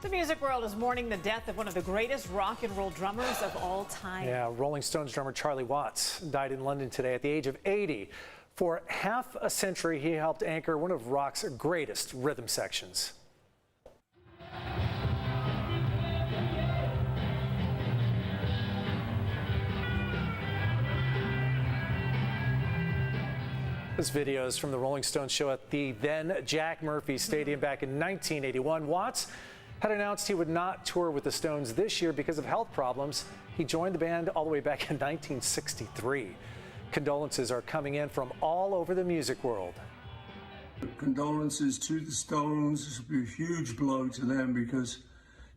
The music world is mourning the death of one of the greatest rock and roll drummers of all time. Yeah, Rolling Stones drummer Charlie Watts died in London today at the age of 80. For half a century, he helped anchor one of rock's greatest rhythm sections. This video is from the Rolling Stones show at the then Jack Murphy Stadium back in 1981. Watts had announced he would not tour with the Stones this year because of health problems. He joined the band all the way back in 1963. Condolences are coming in from all over the music world. Condolences to the Stones. This will be a huge blow to them because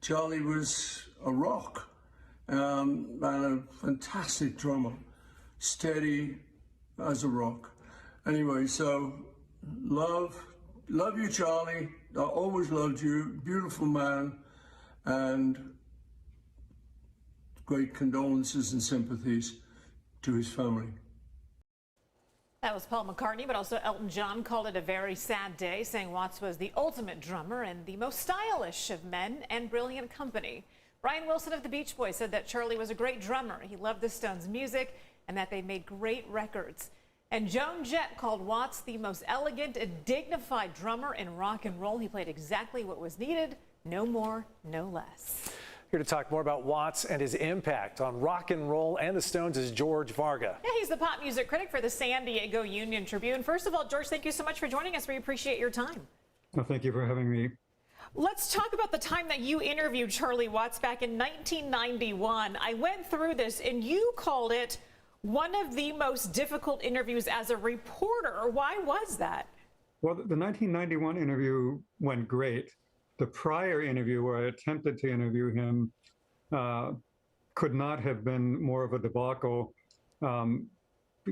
Charlie was a rock and a fantastic drummer, steady as a rock. Anyway, so love you, Charlie. I always loved you. Beautiful man, and great condolences and sympathies to his family. That was Paul McCartney, but also Elton John called it a very sad day, saying Watts was the ultimate drummer and the most stylish of men and brilliant company. Brian Wilson of the Beach Boys said that Charlie was a great drummer. He loved the Stones' music and that they made great records. And Joan Jett called Watts the most elegant and dignified drummer in rock and roll. He played exactly what was needed, no more, no less. Here to talk more about Watts and his impact on rock and roll and the Stones is George Varga. Yeah, he's the pop music critic for the San Diego Union Tribune. First of all, George, thank you so much for joining us. We appreciate your time. Well, thank you for having me. Let's talk about the time that you interviewed Charlie Watts back in 1991. I went through this and you called it one of the most difficult interviews as a reporter. Why was that? Well, the 1991 interview went great. The prior interview where I attempted to interview him could not have been more of a debacle.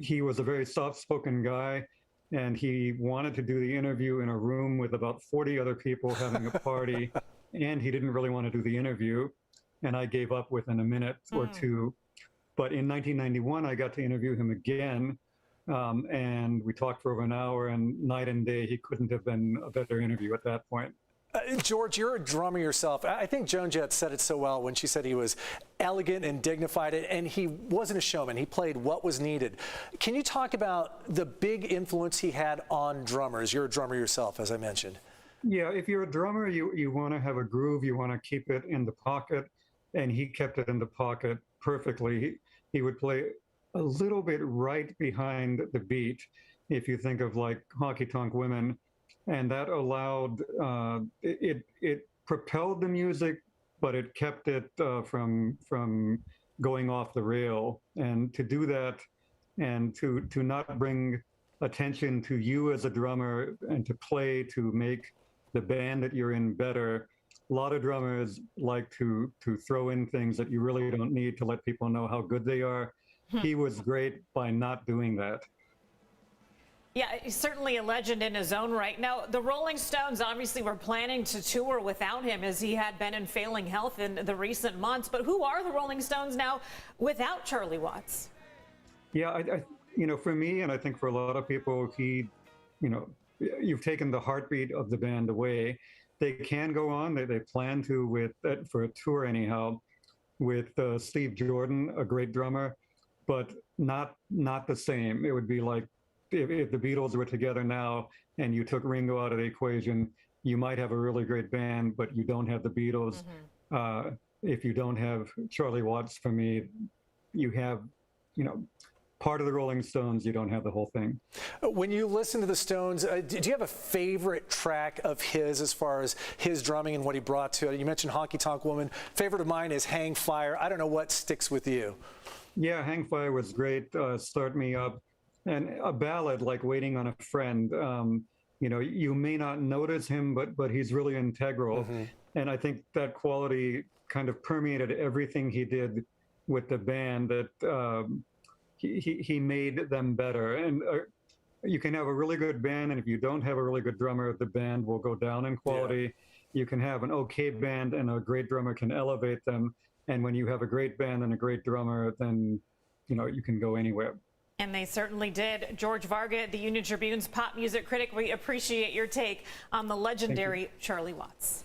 He was a very soft-spoken guy, and he wanted to do the interview in a room with about 40 other people having a party, and he didn't really want to do the interview, and I gave up within a minute or two. But in 1991, I got to interview him again, and we talked for over an hour, and night and day, he couldn't have been a better interview at that point. George, you're a drummer yourself. I think Joan Jett said it so well when she said he was elegant and dignified, and he wasn't a showman. He played what was needed. Can you talk about the big influence he had on drummers? You're a drummer yourself, as I mentioned. Yeah, if you're a drummer, you want to have a groove, you want to keep it in the pocket, and he kept it in the pocket perfectly. He would play a little bit right behind the beat, if you think of like Honky Tonk Women, and that allowed, it propelled the music, but it kept it from going off the rail. And to do that, and to not bring attention to you as a drummer and to play to make the band that you're in better. A lot of drummers like to throw in things that you really don't need to let people know how good they are. He was great by not doing that. Yeah, he's certainly a legend in his own right. Now, the Rolling Stones obviously were planning to tour without him as he had been in failing health in the recent months. But who are the Rolling Stones now without Charlie Watts? Yeah, I for me, and I think for a lot of people, you've taken the heartbeat of the band away. They can go on. They plan to for a tour anyhow, with Steve Jordan, a great drummer, but not the same. It would be like if the Beatles were together now and you took Ringo out of the equation, you might have a really great band, but you don't have the Beatles. If you don't have Charlie Watts, for me, you have, part of the Rolling Stones, you don't have the whole thing. When you listen to the Stones, do you have a favorite track of his as far as his drumming and what he brought to it? You mentioned Honky Tonk Woman. Favorite of mine is Hang Fire. I don't know what sticks with you. Yeah, Hang Fire was great. Start Me Up. And a ballad like Waiting on a Friend. You may not notice him, but he's really integral. And I think that quality kind of permeated everything he did with the band, that he made them better. And you can have a really good band, and if you don't have a really good drummer, the band will go down in quality. Yeah. You can have an okay band, and a great drummer can elevate them. And when you have a great band and a great drummer, then you can go anywhere. And they certainly did. George Varga, the Union Tribune's pop music critic, we appreciate your take on the legendary Charlie Watts.